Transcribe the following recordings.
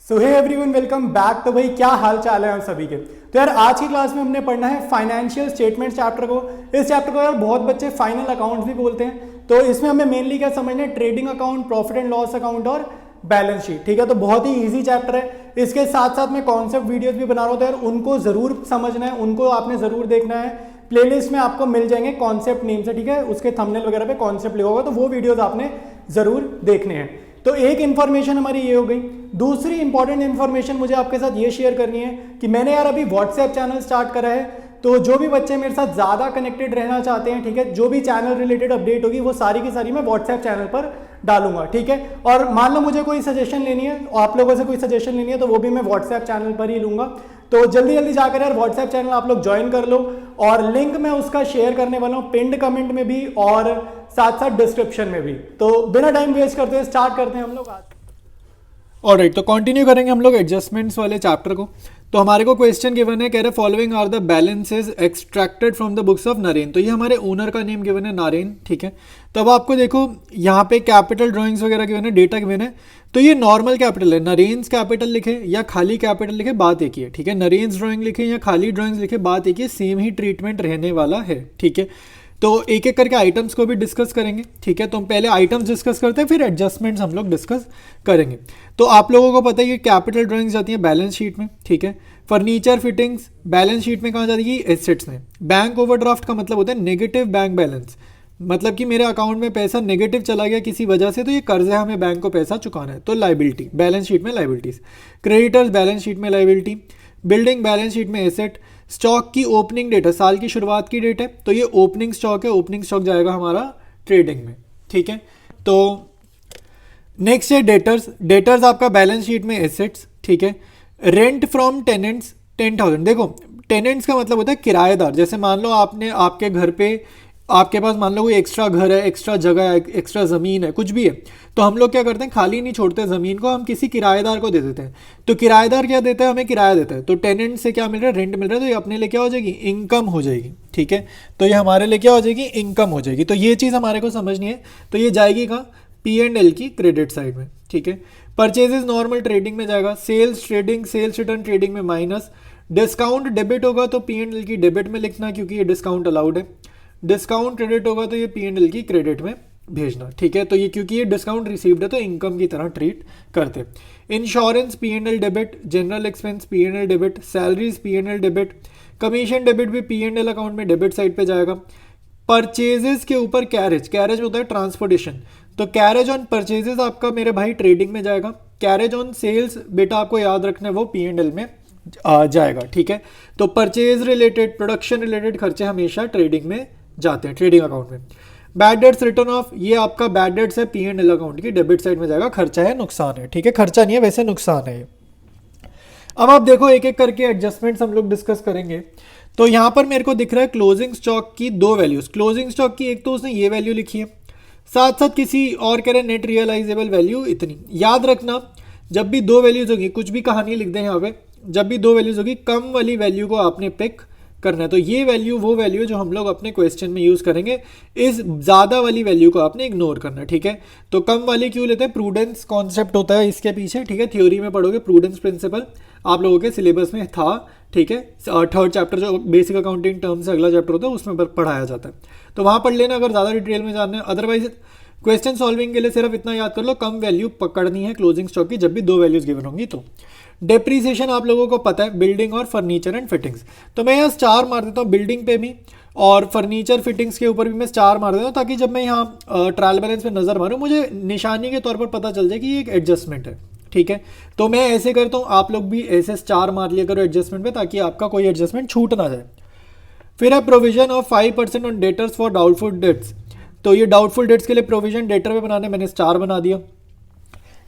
सो hey everyone, welcome back. तो भाई क्या हाल चाल है हम सभी के। तो यार आज की क्लास में हमने पढ़ना है फाइनेंशियल स्टेटमेंट चैप्टर को। इस चैप्टर को यार बहुत बच्चे फाइनल अकाउंट्स भी बोलते हैं। तो इसमें हमें मेनली क्या समझना है, trading account, profit and loss account और बैलेंस शीट। ठीक है, तो बहुत ही ईजी चैप्टर है। इसके साथ साथ मैं कॉन्सेप्ट वीडियोस भी बना रहा हूँ, तो यार उनको जरूर समझना है, उनको आपने जरूर देखना है। प्लेलिस्ट में आपको मिल जाएंगे कॉन्सेप्ट नेम से, ठीक है, उसके थंबनेल वगैरह पे कॉन्सेप्ट लिखा होगा, तो वो वीडियोस आपने जरूर देखने हैं। तो एक इन्फॉर्मेशन हमारी ये हो गई। दूसरी इंपॉर्टेंट इन्फॉर्मेशन मुझे आपके साथ ये शेयर करनी है कि मैंने यार अभी व्हाट्सएप चैनल स्टार्ट करा है। तो जो भी बच्चे मेरे साथ ज़्यादा कनेक्टेड रहना चाहते हैं, ठीक है, जो भी चैनल रिलेटेड अपडेट होगी वो सारी की सारी मैं व्हाट्सएप चैनल पर डालूंगा। ठीक है, और मान लो मुझे कोई सजेशन लेनी है, आप लोगों से कोई सजेशन लेनी है, तो वो भी मैं व्हाट्सएप चैनल पर ही लूंगा। तो जल्दी जल्दी जाकर यार व्हाट्सएप चैनल आप लोग ज्वाइन कर लो, और लिंक मैं उसका शेयर करने वाला हूँ पिंड कमेंट में भी और साथ साथ डिस्क्रिप्शन में भी। तो बिना टाइम वेस्ट करते हुए स्टार्ट करते हैं हम लोग आज। ऑलराइट, तो कंटिन्यू करेंगे हम लोग एडजस्टमेंट्स वाले चैप्टर को। तो हमारे को क्वेश्चन गिवन है, कह रहे following are the balances extracted from the books of Naren. तो ये हमारे ओनर का नेम गिवन है नारेन, ठीक है। तो अब आपको देखो यहाँ पे कैपिटल ड्राइंग्स वगैरह गिवन है, डेटा गिवन है। तो ये नॉर्मल कैपिटल है, नरेन्स कैपिटल लिखे या खाली कैपिटल लिखे बात एक ही है, ठीक है। नरेन्स ड्राइंग लिखे या खाली ड्राइंग्स लिखे बात एक ही है, सेम ही ट्रीटमेंट रहने वाला है, ठीक है। तो एक एक करके आइटम्स को भी डिस्कस करेंगे, ठीक है। तो हम पहले आइटम्स डिस्कस करते हैं, फिर एडजस्टमेंट्स हम लोग डिस्कस करेंगे। तो आप लोगों को पता है ये कैपिटल ड्राइंग्स जाती हैं बैलेंस शीट में, ठीक है। फर्नीचर फिटिंग्स बैलेंस शीट में कहाँ जाती है, एसेट्स में। बैंक ओवरड्राफ्ट का मतलब होता है नेगेटिव बैंक बैलेंस, मतलब कि मेरे अकाउंट में पैसा नेगेटिव चला गया किसी वजह से, तो ये कर्ज है, हमें बैंक को पैसा चुकाना है, तो लाइबिलिटी बैलेंस शीट में लाइबिलिटीज। क्रेडिटर्स बैलेंस शीट में लाइबिलिटी। बिल्डिंग बैलेंस शीट में एसेट। स्टॉक की ओपनिंग डेट है, साल की शुरुआत की डेट है, तो ये ओपनिंग स्टॉक है, ओपनिंग स्टॉक जाएगा हमारा ट्रेडिंग में, ठीक है। तो नेक्स्ट है डेटर्स। डेटर्स आपका बैलेंस शीट में एसेट्स, ठीक है। Rent from tenants 10,000। देखो टेनेंट्स का मतलब होता है किराएदार। जैसे मान लो आपने आपके घर पे, आपके पास मान लो कोई एक्स्ट्रा घर है, एक्स्ट्रा जगह है, एक्स्ट्रा ज़मीन है, कुछ भी है, तो हम लोग क्या करते हैं, खाली नहीं छोड़ते ज़मीन को, हम किसी किराएदार को दे देते हैं। तो किराएदार क्या देता है, हमें किराया देता है। तो टेनेंट से क्या मिल रहा है, रेंट मिल रहा है, तो ये अपने लिए क्या हो जाएगी, इनकम हो जाएगी, ठीक है। तो ये हमारे लिए क्या हो जाएगी, इनकम हो जाएगी। तो ये चीज़ हमारे को समझनी है। तो ये जाएगी कहाँ, P&L की क्रेडिट साइड में, ठीक है। परचेजेस नॉर्मल ट्रेडिंग में जाएगा। Sales trading, sales return trading में माइनस। डिस्काउंट डेबिट होगा तो P&L की डेबिट में लिखना, क्योंकि ये डिस्काउंट अलाउड है। डिस्काउंट क्रेडिट होगा तो ये P&L की क्रेडिट में भेजना, ठीक है। तो ये क्योंकि ये डिस्काउंट रिसीव्ड है तो इनकम की तरह ट्रीट करते। Insurance P&L debit. General expense P&L debit. Salaries P&L debit. Commission debit भी P&L अकाउंट में डेबिट साइड पे जाएगा। परचेजेस के ऊपर कैरेज, कैरेज होता है ट्रांसपोर्टेशन, तो कैरेज ऑन परचेजेस आपका मेरे भाई ट्रेडिंग में जाएगा। कैरेज ऑन सेल्स बेटा आपको याद रखना है, वो P&L में जाएगा, ठीक है। तो परचेज रिलेटेड, प्रोडक्शन रिलेटेड खर्चे हमेशा ट्रेडिंग में जाते हैं, ट्रेडिंग अकाउंट में। बैड डेट्स रिटर्न ऑफ, ये आपका बैड डेट्स है, P&L अकाउंट की डेबिट साइड में जाएगा, खर्चा है, नुकसान है, ठीक है। खर्चा नहीं है वैसे, नुकसान है ये। अब आप देखो एक एक करके एडजस्टमेंट्स हम लोग डिस्कस करेंगे। तो यहाँ पर मेरे को दिख रहा है क्लोजिंग स्टॉक की दो वैल्यूज। क्लोजिंग स्टॉक की एक तो उसने ये वैल्यू लिखी है, साथ साथ किसी और कह रहे हैं नेट रियलाइजेबल वैल्यू इतनी। याद रखना जब भी दो वैल्यूज होगी, कुछ भी कहानी लिख दें यहाँ पे, जब भी दो वैल्यूज होगी कम वाली वैल्यू को आपने पिक करना है। तो ये वैल्यू वो वैल्यू जो हम लोग अपने क्वेश्चन में यूज करेंगे, इस ज्यादा वाली वैल्यू को आपने इग्नोर करना है, ठीक है। तो कम वाली क्यों लेते हैं, प्रूडेंस कॉन्सेप्ट होता है इसके पीछे, ठीक है। थ्योरी में पढ़ोगे, प्रूडेंस प्रिंसिपल आप लोगों के सिलेबस में था, ठीक है। थर्ड चैप्टर जो बेसिक अकाउंटिंग टर्म से अगला चैप्टर होता है उसमें पढ़ाया जाता है, तो वहां पढ़ लेना अगर ज्यादा डिटेल में जानना है। अदरवाइज क्वेश्चन सॉल्विंग के लिए सिर्फ इतना याद कर लो, कम वैल्यू पकड़नी है क्लोजिंग स्टॉक की जब भी दो वैल्यूज गिवन होंगी। तो डेप्रीसिएशन आप लोगों को पता है, बिल्डिंग और फर्नीचर एंड फिटिंग्स। तो मैं यहाँ स्टार मार देता हूँ बिल्डिंग पे भी, और फर्नीचर फिटिंग्स के ऊपर भी मैं स्टार मार देता हूँ, ताकि जब मैं यहाँ ट्रायल बैलेंस में नजर मारूँ मुझे निशानी के तौर पर पता चल जाए कि ये एक एडजस्टमेंट है, ठीक है। तो मैं ऐसे करता हूँ, आप लोग भी ऐसे स्टार मार लिया करो एडजस्टमेंट पे, ताकि आपका कोई एडजस्टमेंट छूट ना जाए। फिर है provision of 5% on debtors for doubtful dates. तो ये डाउटफुल डेट्स के लिए प्रोविजन डेटर पे बनाने, मैंने स्टार बना दिया।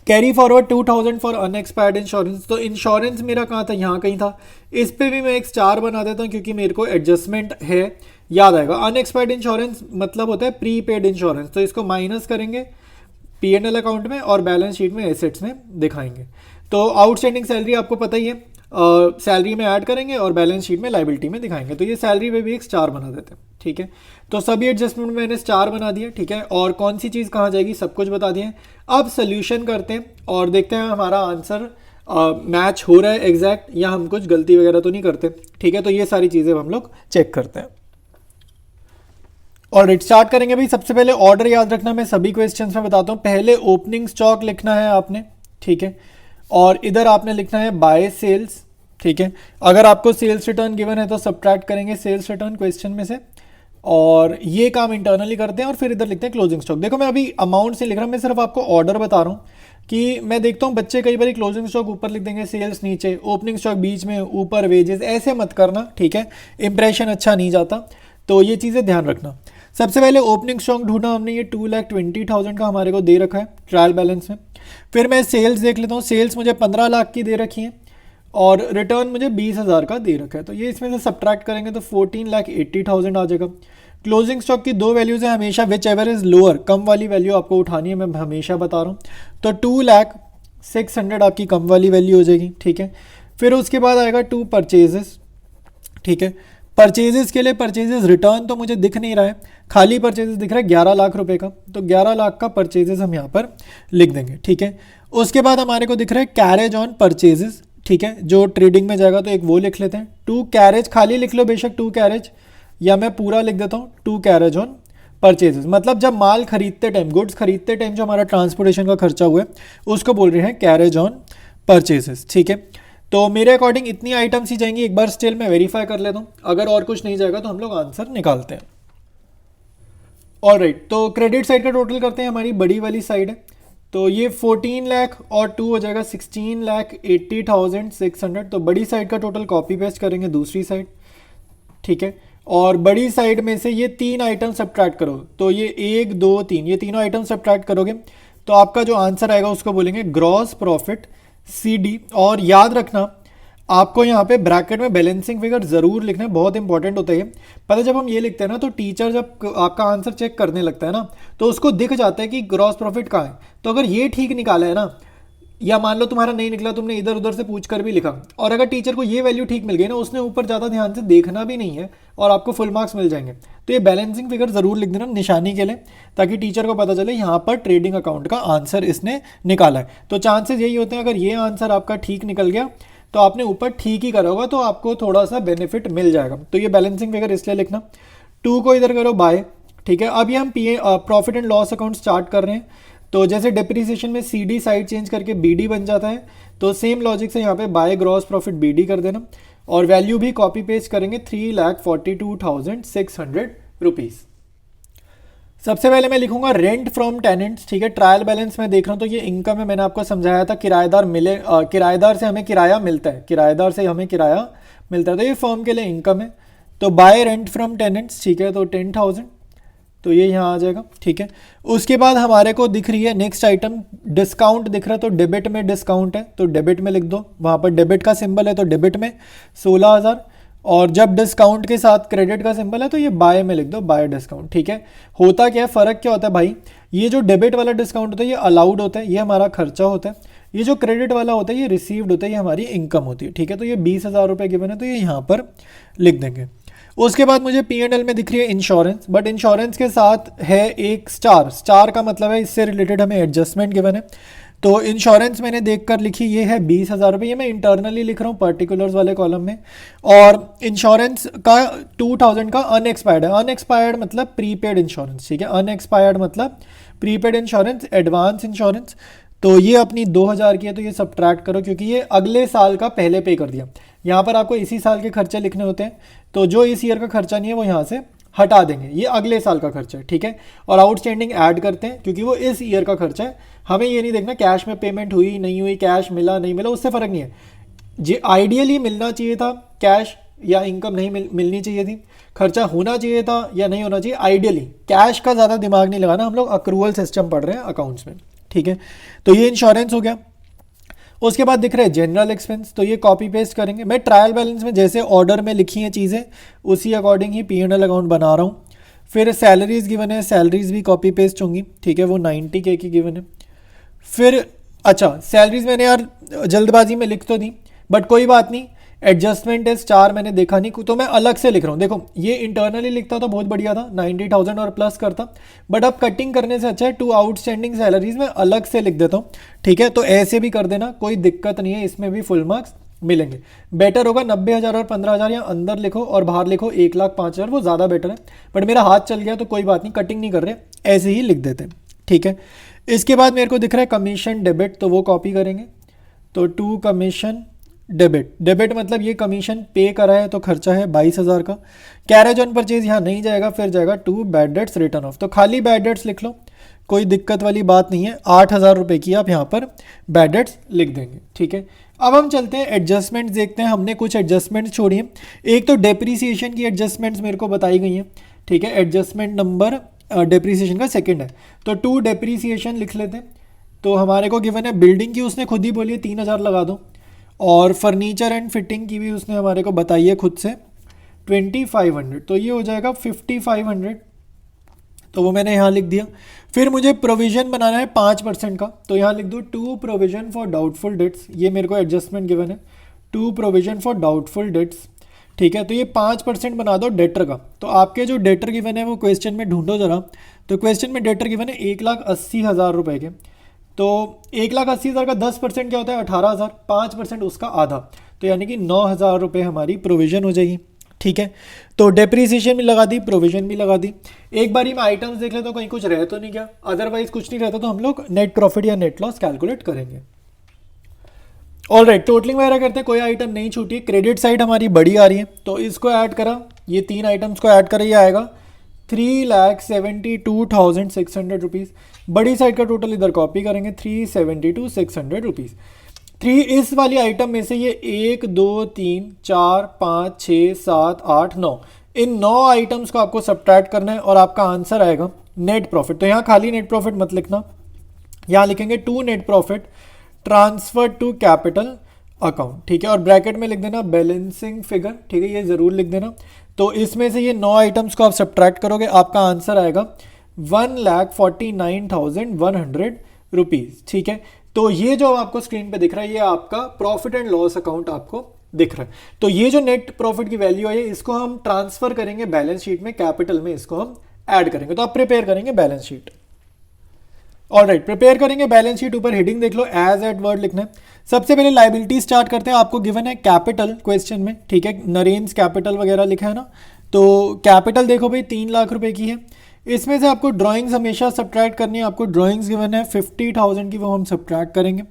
Carry forward 2,000 for unexpired insurance. तो इंश्योरेंस मेरा कहाँ था, यहाँ कहीं था, इस पे भी मैं एक स्टार बना देता हूँ क्योंकि मेरे को एडजस्टमेंट है, याद आएगा। अनएक्सपायर्ड इंश्योरेंस मतलब होता है प्री पेड इंश्योरेंस, तो इसको माइनस करेंगे P&L अकाउंट में और बैलेंस शीट में एसेट्स में दिखाएंगे। तो आउटस्टैंडिंग सैलरी आपको पता ही है, सैलरी में ऐड करेंगे और बैलेंस शीट में लाइबिलिटी में दिखाएंगे। तो ये सैलरी में भी एक स्टार बना देते हैं, ठीक है। तो सभी एडजस्टमेंट में मैंने स्टार बना दिया, ठीक है। और कौन सी चीज़ कहाँ जाएगी सब कुछ बता दिया। अब सोल्यूशन करते हैं और देखते हैं हमारा आंसर मैच हो रहा है एग्जैक्ट, या हम कुछ गलती वगैरह तो नहीं करते, ठीक है। तो ये सारी चीज़ें हम लोग चेक करते हैं। और स्टार्ट करेंगे भाई। सबसे पहले ऑर्डर याद रखना, मैं सभी क्वेश्चंस में बताता हूँ। पहले ओपनिंग स्टॉक लिखना है आपने, ठीक है, और इधर आपने लिखना है बाय सेल्स, ठीक है। अगर आपको सेल्स रिटर्न गिवन है तो सब्ट्रैक्ट करेंगे सेल्स रिटर्न क्वेश्चन में से, और ये काम इंटरनली करते हैं, और फिर इधर लिखते हैं क्लोजिंग स्टॉक। देखो मैं अभी अमाउंट से लिख रहा हूँ, मैं सिर्फ आपको ऑर्डर बता रहा हूँ कि मैं देखता हूँ बच्चे कई बार क्लोजिंग स्टॉक ऊपर लिख देंगे, सेल्स नीचे, ओपनिंग स्टॉक बीच में, ऊपर वेजेस, ऐसे मत करना, ठीक है, इंप्रेशन अच्छा नहीं जाता। तो ये चीज़ें ध्यान रखना। सबसे पहले ओपनिंग स्टॉक ढूंढा हमने, ये 2,20,000 का हमारे को दे रखा है ट्रायल बैलेंस में। फिर मैं सेल्स देख लेता हूँ, सेल्स मुझे 15 लाख की दे रखी है, और रिटर्न मुझे 20,000 का दे रखा है। तो ये इसमें से सब्ट्रैक्ट करेंगे तो 14,80,000 आ जाएगा। क्लोजिंग स्टॉक की दो वैल्यूज है हमेशा, विच एवर इज लोअर, कम वाली वैल्यू आपको उठानी है, मैं हमेशा बता रहा हूँ। तो 2,06,000 आपकी कम वाली वैल्यू हो जाएगी, ठीक है। फिर उसके बाद आएगा 2 परचेजेस, ठीक है। परचेजेस के लिए परचेजेस रिटर्न तो मुझे दिख नहीं रहा है, खाली परचेजेस दिख रहा है 11 लाख रुपए का, तो 11 लाख का परचेजेस हम यहाँ पर लिख देंगे, ठीक है। उसके बाद हमारे को दिख रहा है कैरेज ऑन परचेजेस, ठीक है, जो ट्रेडिंग में जाएगा तो एक वो लिख लेते हैं। 2 कैरेज खाली लिख लो बेशक 2 कैरेज, या मैं पूरा लिख देता हूँ 2 कैरेज ऑन परचेजेस, मतलब जब माल खरीदते टाइम, गुड्स खरीदते टाइम जो हमारा ट्रांसपोर्टेशन का खर्चा हुआ है उसको बोल रहे हैं कैरेज ऑन परचेजेस, ठीक है। तो मेरे अकॉर्डिंग इतनी आइटम्स ही जाएंगी, एक बार स्टिल मैं वेरीफाई कर लेता हूँ, अगर और कुछ नहीं जाएगा तो हम लोग आंसर निकालते हैं। ऑलराइट, तो क्रेडिट साइड का टोटल करते हैं, हमारी बड़ी वाली साइड है, तो ये 14 लाख और 2 हो जाएगा 16,80,600। तो बड़ी साइड का टोटल कॉपी पेस्ट करेंगे दूसरी साइड, ठीक है। और बड़ी साइड में से ये 3 आइटम सब्ट्रैक्ट करो, तो ये 1 2 3 ये तीनों आइटम सब्ट्रैक्ट करोगे तो आपका जो आंसर आएगा उसको बोलेंगे ग्रॉस प्रॉफिट CD। और याद रखना आपको यहाँ पे ब्रैकेट में बैलेंसिंग फिगर जरूर लिखना है, बहुत इंपॉर्टेंट होता है ये। पता जब हम ये लिखते हैं ना तो टीचर जब आपका आंसर चेक करने लगता है ना तो उसको दिख जाता है कि ग्रॉस प्रॉफिट कहाँ है। तो अगर ये ठीक निकाला है ना, या मान लो तुम्हारा नहीं निकला, तुमने इधर उधर से पूछ कर भी लिखा, और अगर टीचर को ये वैल्यू ठीक मिल गई ना, उसने ऊपर ज़्यादा ध्यान से देखना भी नहीं है और आपको फुल मार्क्स मिल जाएंगे। तो ये बैलेंसिंग फिगर ज़रूर लिख देना निशानी के लिए, ताकि टीचर को पता चले यहाँ पर ट्रेडिंग अकाउंट का आंसर इसने निकाला है। तो चांसेस यही होते हैं, अगर ये आंसर आपका ठीक निकल गया तो आपने ऊपर ठीक ही करा होगा, तो आपको थोड़ा सा बेनिफिट मिल जाएगा। तो ये बैलेंसिंग फिगर इसलिए लिखना। 2 को इधर करो बाय, ठीक है। अब ये हम profit and loss account start कर रहे हैं, तो जैसे डिप्रिसिएशन में CD साइड चेंज करके BD बन जाता है, तो सेम लॉजिक से यहाँ पे बाय ग्रॉस प्रॉफिट BD कर देना, और वैल्यू भी कॉपी पेस्ट करेंगे 3,42,600 रुपीज़। सबसे पहले मैं लिखूंगा रेंट फ्रॉम टेनेंट्स, ठीक है। ट्रायल बैलेंस में देख रहा हूँ तो ये इनकम है, मैंने आपको समझाया था किराएदार किराएदार से हमें किराया मिलता है, किराएदार से हमें किराया मिलता है, तो ये फर्म के लिए इनकम है। तो बाय रेंट फ्रॉम टेनेंट्स, ठीक है, तो 10,000, तो ये यहाँ आ जाएगा, ठीक है। उसके बाद हमारे को दिख रही है नेक्स्ट आइटम डिस्काउंट दिख रहा है, तो डेबिट में डिस्काउंट है तो डेबिट में लिख दो, वहाँ पर डेबिट का सिंबल है तो डेबिट में 16,000, और जब डिस्काउंट के साथ क्रेडिट का सिंबल है तो ये बाय में लिख दो, बाय डिस्काउंट, ठीक है। होता क्या है, फ़र्क क्या होता है भाई, ये जो डेबिट वाला डिस्काउंट होता है ये अलाउड होता है, ये हमारा खर्चा होता है। ये जो क्रेडिट वाला होता है ये रिसीव्ड होता है, ये हमारी इनकम होती है, ठीक है। तो ये 20,000 रुपये गिवन है तो ये यहाँ पर लिख देंगे। उसके बाद मुझे P&L में दिख रही है इंश्योरेंस, बट इंश्योरेंस के साथ है एक स्टार, स्टार का मतलब है इससे रिलेटेड हमें एडजस्टमेंट गिवन है। तो इंश्योरेंस मैंने देखकर लिखी, ये है 20,000 रुपये, ये मैं इंटरनली लिख रहा हूँ पर्टिकुलर्स वाले कॉलम में। और इंश्योरेंस का 2,000 का अनएक्सपायर्ड है, अनएक्सपायर्ड मतलब प्रीपेड इंश्योरेंस, ठीक है। अनएक्सपायर्ड मतलब प्रीपेड इंश्योरेंस, एडवांस इंश्योरेंस, तो ये अपनी 2,000 की है, तो ये सब्ट्रैक्ट करो क्योंकि ये अगले साल का पहले पे कर दिया। यहाँ पर आपको इसी साल के खर्चे लिखने होते हैं, तो जो इस ईयर का खर्चा नहीं है वो यहाँ से हटा देंगे, ये अगले साल का खर्चा है, ठीक है। और आउटस्टैंडिंग ऐड करते हैं क्योंकि वो इस ईयर का खर्चा है। हमें ये नहीं देखना कैश में पेमेंट हुई नहीं हुई, कैश मिला नहीं मिला, उससे फ़र्क नहीं है। जी आइडियली मिलना चाहिए था कैश, या इनकम नहीं मिलनी चाहिए थी, खर्चा होना चाहिए था या नहीं होना चाहिए। आइडियली कैश का ज़्यादा दिमाग नहीं लगाना, हम लोग अक्रूवल सिस्टम पढ़ रहे हैं अकाउंट्स में, ठीक है। तो ये इंश्योरेंस हो गया। उसके बाद दिख रहा है जनरल एक्सपेंस, तो ये कॉपी पेस्ट करेंगे। मैं ट्रायल बैलेंस में जैसे ऑर्डर में लिखी हैं चीज़ें उसी अकॉर्डिंग ही P&L अकाउंट बना रहा हूँ। फिर सैलरीज गिवन है, सैलरीज भी कॉपी पेस्ट होंगी, ठीक है, वो 90K की गिवन है। फिर अच्छा सैलरीज मैंने यार जल्दबाजी में लिख तो दी, बट कोई बात नहीं, एडजस्टमेंट इज 4 मैंने देखा नहीं, तो मैं अलग से लिख रहा हूँ। देखो ये इंटरनली लिखता तो बहुत बढ़िया था, 90,000 और प्लस करता, बट अब कटिंग करने से अच्छा है 2 आउटस्टैंडिंग सैलरीज में अलग से लिख देता हूँ, ठीक है। तो ऐसे भी कर देना, कोई दिक्कत नहीं है, इसमें भी फुल मार्क्स मिलेंगे। बेटर होगा 90,000 और 15,000 या अंदर लिखो और बाहर लिखो 1,05,000, वो ज़्यादा बेटर है, बट मेरा हाथ चल गया तो कोई बात नहीं, कटिंग नहीं कर रहे, ऐसे ही लिख देते हैं, ठीक है। इसके बाद मेरे को दिख रहा है कमीशन डेबिट, तो वो कॉपी करेंगे, तो टू कमीशन डेबिट, डेबिट मतलब ये कमीशन पे करा है तो खर्चा है 22,000 का। कैरेज ऑन परचेज यहाँ नहीं जाएगा, फिर जाएगा to bad debts written off, तो खाली बैड डेट्स लिख लो, कोई दिक्कत वाली बात नहीं है। 8,000 रुपये की आप यहाँ पर बैड डेट्स लिख देंगे, ठीक है। अब हम चलते हैं एडजस्टमेंट्स देखते हैं, हमने कुछ एडजस्टमेंट्स छोड़ी हैं। एक तो डेप्रीसिएशन की एडजस्टमेंट्स मेरे को बताई गई हैं, ठीक है। एडजस्टमेंट नंबर डेप्रीसिएशन का सेकंड है, तो टू डेप्रीसिएशन लिख लेते हैं। तो हमारे को गिवन है बिल्डिंग की, उसने खुद ही बोली है 3,000 लगा दो, और फर्नीचर एंड फिटिंग की भी उसने हमारे को बताई है खुद से 2,500, तो ये हो जाएगा 5,500, तो वो मैंने यहाँ लिख दिया। फिर मुझे प्रोविजन बनाना है 5% का, तो यहाँ लिख दो to provision for doubtful debts, ये मेरे को एडजस्टमेंट गिवन है, to provision for doubtful debts, ठीक है। तो ये 5% बना दो डेटर का, तो आपके जो डेटर गिवन है वो क्वेश्चन में ढूंढो जरा, तो क्वेश्चन में डेटर गिवन है 1,80,000 रुपये के, तो 1,80,000 का 10% क्या होता है 18,000, 5% उसका आधा, तो यानी कि 9,000 रुपये हमारी प्रोविजन हो जाएगी, ठीक है। तो डेप्रीसिएशन भी लगा दी, प्रोविजन भी लगा दी। एक बारी में आइटम्स देख ले तो कहीं कुछ रह तो नहीं गया, अदरवाइज कुछ नहीं रहता तो हम लोग नेट प्रॉफिट या नेट लॉस कैलकुलेट करेंगे। ऑल राइट, टोटलिंग वगैरह करते हैं, कोई आइटम नहीं छूटी। क्रेडिट साइड हमारी बड़ी आ रही है, तो इसको ऐड करा, ये 3 आइटम्स को ऐड करा, ये आएगा 3,72,600 रुपीज़। बड़ी साइड का टोटल इधर कॉपी करेंगे, 372,600 रुपीज़। 3 इस वाली आइटम में से ये 1 2 3 4 5 6 7 8 9, इन 9 आइटम्स को आपको सब्ट्रैक्ट करना है और आपका आंसर आएगा नेट प्रॉफिट। तो यहाँ खाली नेट प्रॉफिट मत लिखना, यहाँ लिखेंगे to net profit transfer to capital account, ठीक है, और ब्रैकेट में लिख देना बैलेंसिंग फिगर, ठीक है, ये ज़रूर लिख देना। तो इसमें से ये 9 आइटम्स को आप सब्ट्रैक्ट करोगे, आपका आंसर आएगा 1,49,100 रुपीज़, ठीक है। तो ये जो आपको स्क्रीन पे दिख रहा है ये आपका प्रॉफिट एंड लॉस अकाउंट आपको दिख रहा है। तो ये जो नेट प्रॉफिट की वैल्यू है इसको हम ट्रांसफर करेंगे बैलेंस शीट में, कैपिटल में इसको हम ऐड करेंगे। तो आप प्रिपेयर करेंगे बैलेंस शीट। ऑलराइट, प्रिपेयर करेंगे बैलेंस शीट। ऊपर हेडिंग देख लो, एज एट वर्ड लिखना है। सबसे पहले लाइबिलिटी स्टार्ट करते हैं। आपको गिवन है कैपिटल क्वेश्चन में, ठीक है, नरेन्स कैपिटल वगैरह लिखा है ना, तो कैपिटल देखो भाई 3 लाख रुपए की है। इसमें से आपको ड्राइंग्स हमेशा सब्ट्रैक्ट करनी है। आपको ड्राइंग्स गिवन है 50,000 की, वो हम सब्ट्रैक्ट करेंगे।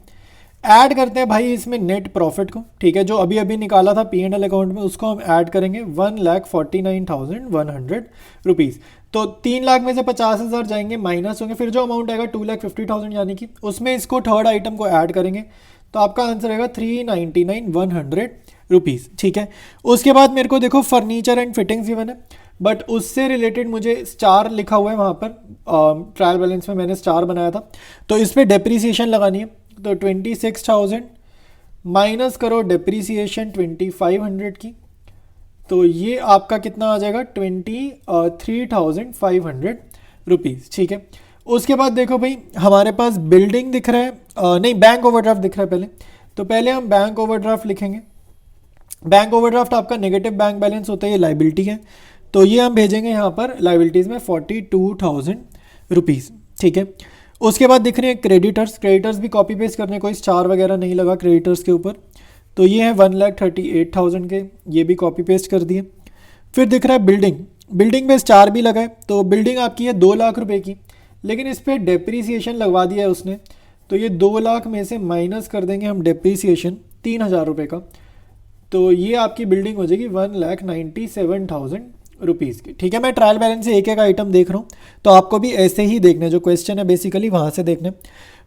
ऐड करते हैं भाई इसमें नेट प्रॉफिट को, ठीक है, जो अभी अभी निकाला था P&L अकाउंट में, उसको हम ऐड करेंगे 1,49,100 रुपीज़। तो 3 लाख में से 50,000 जाएंगे, माइनस होंगे, फिर जो अमाउंट आएगा 2,50,000 यानी कि उसमें इसको थर्ड आइटम को ऐड करेंगे, तो आपका आंसर आएगा 399,100 रुपीज़, ठीक है। उसके बाद मेरे को देखो फर्नीचर एंड फिटिंग्स गिवन है, बट उससे रिलेटेड मुझे स्टार लिखा हुआ है वहाँ पर, ट्रायल बैलेंस में मैंने स्टार बनाया था, तो इस पर डेप्रीसिएशन लगानी है। तो 26,000 माइनस करो डेप्रीसिएशन 2,500 की, तो ये आपका कितना आ जाएगा 23,500 रुपीज़, ठीक है। उसके बाद देखो भाई हमारे पास बिल्डिंग दिख रहा है, नहीं बैंक ओवरड्राफ्ट दिख रहा है पहले, तो पहले हम बैंक ओवरड्राफ्ट लिखेंगे। बैंक ओवरड्राफ्ट आपका नेगेटिव बैंक बैलेंस होता है, ये लाइबिलिटी है, तो ये हम भेजेंगे यहाँ पर लाइबिलिटीज़ में 42,000 रुपीज़, ठीक है। उसके बाद दिख रहे हैं क्रेडिटर्स, क्रेडिटर्स भी कॉपी पेस्ट करने, कोई स्टार वगैरह नहीं लगा क्रेडिटर्स के ऊपर, तो ये है 1,38,000 के, ये भी कॉपी पेस्ट कर दिए। फिर दिख रहा है बिल्डिंग, बिल्डिंग में स्टार भी लगा है, तो बिल्डिंग आपकी है 2 लाख रुपए की, लेकिन इस पर डेप्रीसिएशन लगवा दिया है उसने, तो ये 2 लाख में से माइनस कर देंगे हम डेप्रीसिएशन 3,000 रुपये का, तो ये आपकी बिल्डिंग हो जाएगी 1,97,000 रुपीज़ की, ठीक है। मैं ट्रायल बैलेंस से एक एक आइटम देख रहा हूँ, तो आपको भी ऐसे ही देखना, जो क्वेश्चन है बेसिकली वहाँ से देखना।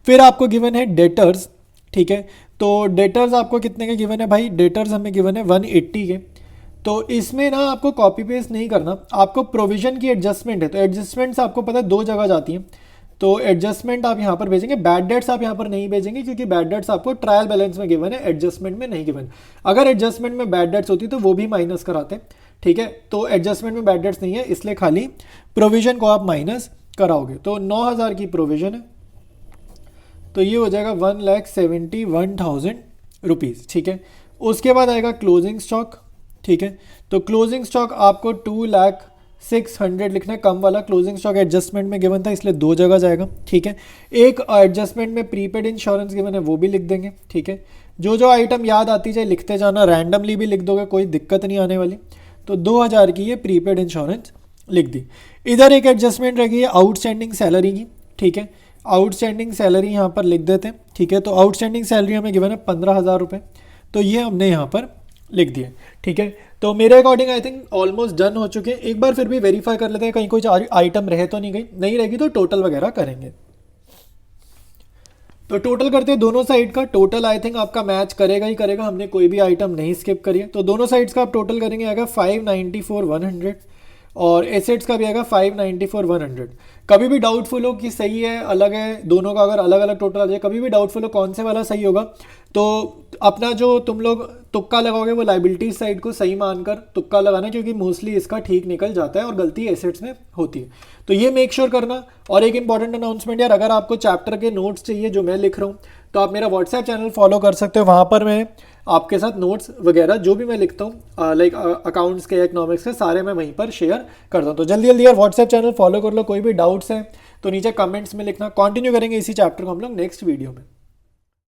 फिर आपको गिवन है डेटर्स, ठीक है, तो डेटर्स आपको कितने के गिवन है भाई, डेटर्स हमें गिवन है 180 के, तो इसमें ना आपको कॉपी पेस्ट नहीं करना, आपको प्रोविजन की एडजस्टमेंट है, तो एडजस्टमेंट्स आपको पता है 2 जगह जाती हैं, तो एडजस्टमेंट आप यहाँ पर भेजेंगे, बैड डेट्स आप यहाँ पर नहीं भेजेंगे, क्योंकि बैड डेट्स आपको ट्रायल बैलेंस में गिवन है, एडजस्टमेंट में नहीं गिवन। अगर एडजस्टमेंट में बैड डेट्स होती तो वो भी माइनस कराते, ठीक है, तो एडजस्टमेंट में बैड डेट्स नहीं है, इसलिए खाली प्रोविजन को आप माइनस कराओगे। तो 9,000 की प्रोविजन है, तो ये हो जाएगा 1,71,000 रुपीज़, ठीक है। उसके बाद आएगा क्लोजिंग स्टॉक, ठीक है। तो क्लोजिंग स्टॉक आपको 2,06,000 लिखना है, कम वाला क्लोजिंग स्टॉक एडजस्टमेंट में गिवन था इसलिए 2 जगह जाएगा, ठीक है। एक एडजस्टमेंट में प्रीपेड इंश्योरेंस गिवन है वो भी लिख देंगे, ठीक है। जो जो आइटम याद आती जाए लिखते जाना, रैंडमली भी लिख दोगे कोई दिक्कत नहीं आने वाली। तो 2,000 की ये प्रीपेड इंश्योरेंस लिख दी। इधर एक एडजस्टमेंट रह गई है आउटस्टैंडिंग सैलरी की, ठीक है। आउटस्टैंडिंग सैलरी यहाँ पर लिख देते हैं, ठीक है। तो आउटस्टैंडिंग सैलरी हमें गिवन है 15,000 रुपये, तो ये हमने यहाँ पर लिख दिए, ठीक है। तो मेरे according I think almost done हो चुके हैं। एक बार फिर भी वेरीफाई कर लेते हैं कहीं कोई आइटम रह तो नहीं गई, नहीं रहेगी तो टोटल वगैरह करेंगे। तो टोटल करते हैं दोनों साइड का, टोटल आई थिंक आपका मैच करेगा ही करेगा, हमने कोई भी आइटम नहीं स्किप करी है। तो दोनों साइड्स का आप टोटल करेंगे आएगा 594,100 और एसेट्स का भी आएगा 594,100। कभी भी डाउटफुल हो कि सही है अलग है, दोनों का अगर अलग अलग टोटल आ जाए, कभी भी डाउटफुल हो कौन से वाला सही होगा, तो अपना जो तुम लोग तुक्का लगाओगे वो लाइबिलिटी साइड को सही मानकर तुक्का लगाना, क्योंकि मोस्टली इसका ठीक निकल जाता है और गलती एसेट्स में होती है। तो ये मेक श्योर करना। और एक इंपॉर्टेंट अनाउंसमेंट यार, अगर आपको चैप्टर के नोट्स चाहिए जो मैं लिख रहा हूँ तो आप मेरा व्हाट्सएप चैनल फॉलो कर सकते हो, वहाँ पर मैं आपके साथ नोट्स वगैरह जो भी मैं लिखता हूँ लाइक अकाउंट्स के, इकोनॉमिक्स के, सारे मैं वहीं पर शेयर करता हूँ। तो जल्दी जल्दी यार व्हाट्सएप चैनल फॉलो कर लो। कोई भी डाउट्स हैं तो नीचे कमेंट्स में लिखना। कंटिन्यू करेंगे इसी चैप्टर को हम लोग नेक्स्ट वीडियो में।